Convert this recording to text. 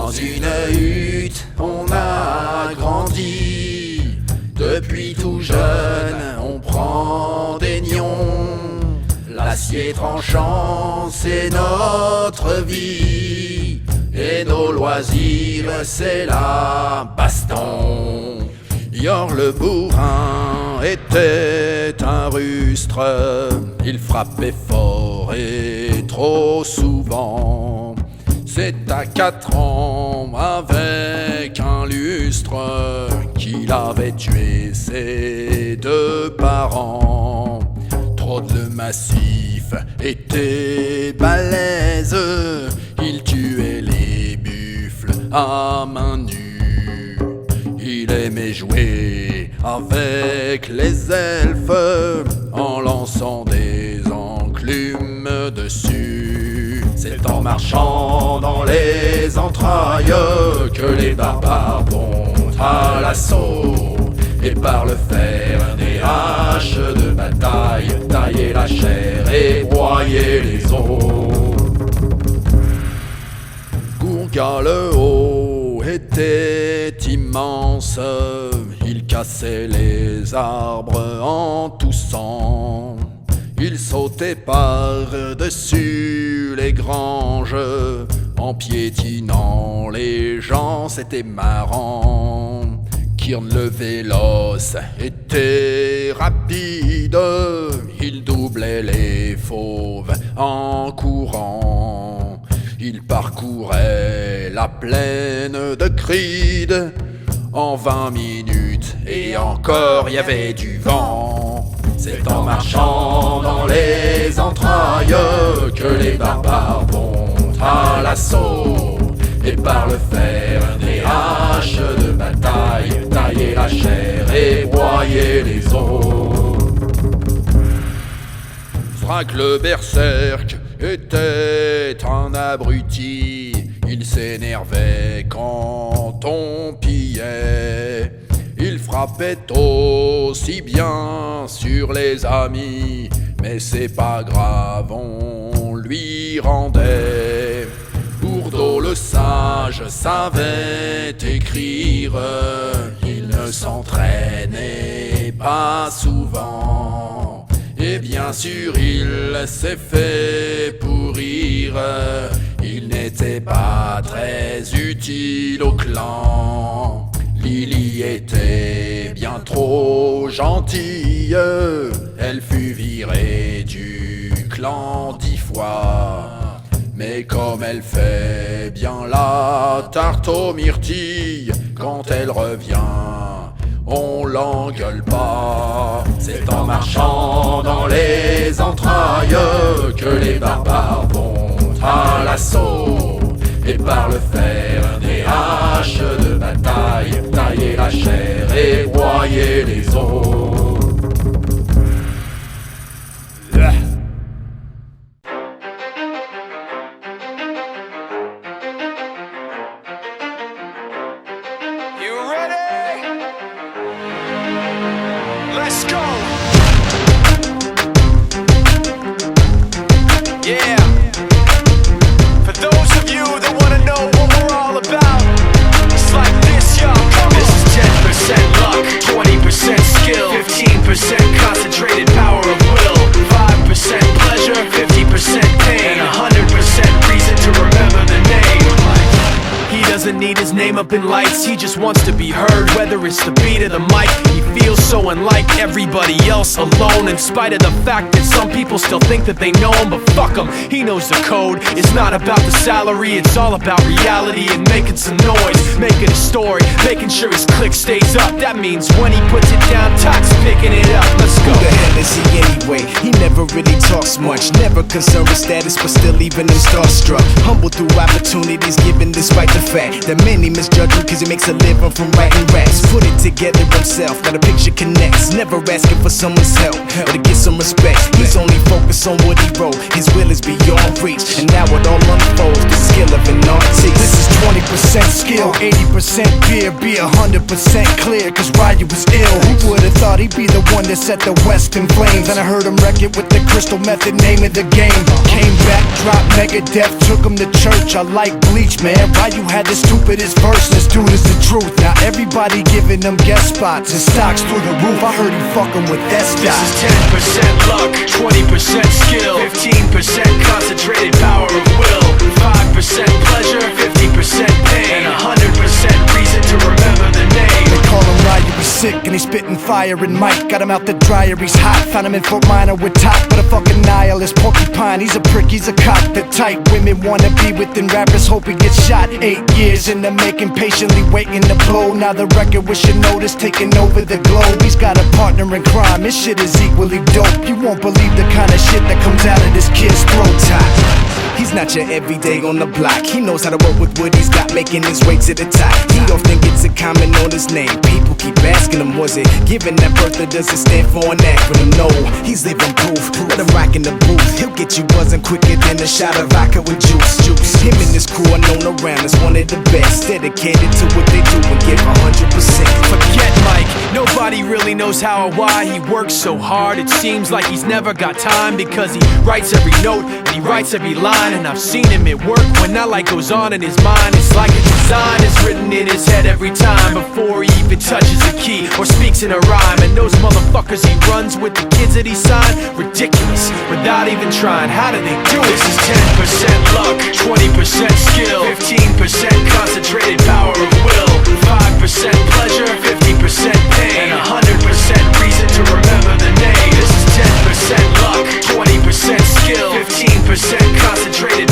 Dans une hutte, on a grandi. Depuis tout jeune, on prend des nions. L'acier tranchant, c'est notre vie. Et nos loisirs, c'est la baston. Yor le bourrin était un rustre. Il frappait fort et trop souvent. C'est à 4 ans, avec un lustre, qu'il avait tué ses 2 parents. Trop de massif était balèze. Il tuait les buffles à main nue. Il aimait jouer avec les elfes en lançant des enclumes dessus. C'est en marchant dans les entrailles que les barbares vont à l'assaut. Et par le fer des haches de bataille, tailler la chair et broyer les os. Gourga le haut était immense. Il cassait les arbres en toussant. Il sautait par-dessus les granges en piétinant les gens, c'était marrant. Kirn le véloce était rapide. Il doublait les fauves en courant. Il parcourait la plaine de Creed en 20 minutes et encore y avait du vent. C'est en marchant dans les entrailles que les barbares vont à l'assaut. Et par le fer des haches de bataille, tailler la chair et broyer les os. Thrak le berserk était un abruti. Il s'énervait quand on pillait. Il frappait aussi bien sur les amis, mais c'est pas grave, on lui rendait. Bourdeau le sage savait écrire, il ne s'entraînait pas souvent. Et bien sûr il s'est fait pourrir, il n'était pas très utile au clan. Lily était bien trop gentille, elle fut virée du clan 10 fois. Mais comme elle fait bien la tarte aux myrtilles, quand elle revient, on l'engueule pas. C'est en marchant dans les entrailles que les barbares vont à l'assaut. Et par le fer des haches de bataille, tailler la chair et broyer les os. You ready? Let's go! Yeah! For those of you that wanna know what we're all about, it's like this, y'all. This is 10% luck, 20% skill, 15% concentrated power of will, 5% pleasure, 50% pain, and 100% reason to remember the name. He doesn't need his name up in lights, he just wants to be heard, whether it's the beat or the mic. He feels so unlike everybody else, alone, in spite of the fact that some people still think that they know him. But fuck him, he knows the code. It's not about the salary, it's all about reality and making some noise, making a story, making sure his click stays up. That means when he puts it down, Tox picking it up. Let's go. Who the hell is he anyway? He never really talks much, never concerned with status, but still even him starstruck. Humble through opportunities given despite the fact that many misjudge him cause he makes a living from writing raps. Put it together himself, now the picture connects. Never asking for someone's help or to get some respect. He's only focused on what he wrote, his will is beyond reach. And now it all unfolds, the skill of an artist. This is 20% 20% skill, 80% fear, be 100% clear, cause Ryu was ill. Who would've thought he'd be the one that set the West in flames? And I heard him wreck it with the crystal method, name of the game. Came back, dropped Megadeth, took him to church. I like Bleach, man. Ryu had the stupidest verse, this dude is the truth. Now everybody giving them guest spots and stocks through the roof. I heard he fucking with that This stock. is 10% luck, 20% skill, 15% concentrated power of will, 5% pleasure, 50% pain, and 100% reason to remember the name. They call him Ryu, he's sick and he's spitting fire and Mike got him out the dryer, he's hot. Found him in Fort Minor with top, but a fucking nihilist porcupine. He's a prick, he's a cop. The type women wanna be within rappers, hope he gets shot. 8 years in the making, patiently waiting to blow. Now the record with your notice taking over the globe. He's got a partner in crime, this shit is equally dope. You won't believe the kind of shit that comes out of this kid's throat. He's not your everyday on the block. He knows how to work with what he's got, making his way to the top. He often gets a comment on his name. People keep asking him, was it given that birth or does it stand for an acronym? No, he's living proof. Let him rock in the booth. He'll get you buzzing quicker than a shot of vodka with juice. Him and his crew are known around as one of the best, dedicated to what they do and give 100%. Forget Mike, nobody really knows how or why he works so hard. It seems like he's never got time, because he writes every note and he writes every line. And I've seen him at work when that light goes on in his mind. It's like a design is written in his head every time, before he even touches a key or speaks in a rhyme. And those motherfuckers he runs with, the kids that he signed, ridiculous, without even trying. How do they do it? This is 10% luck, 20% skill, 15% concentrated power of will, 5% pleasure, 50% pain, and 100% reason to remember the name. This is 10% luck, 20% skill, 15% concentrated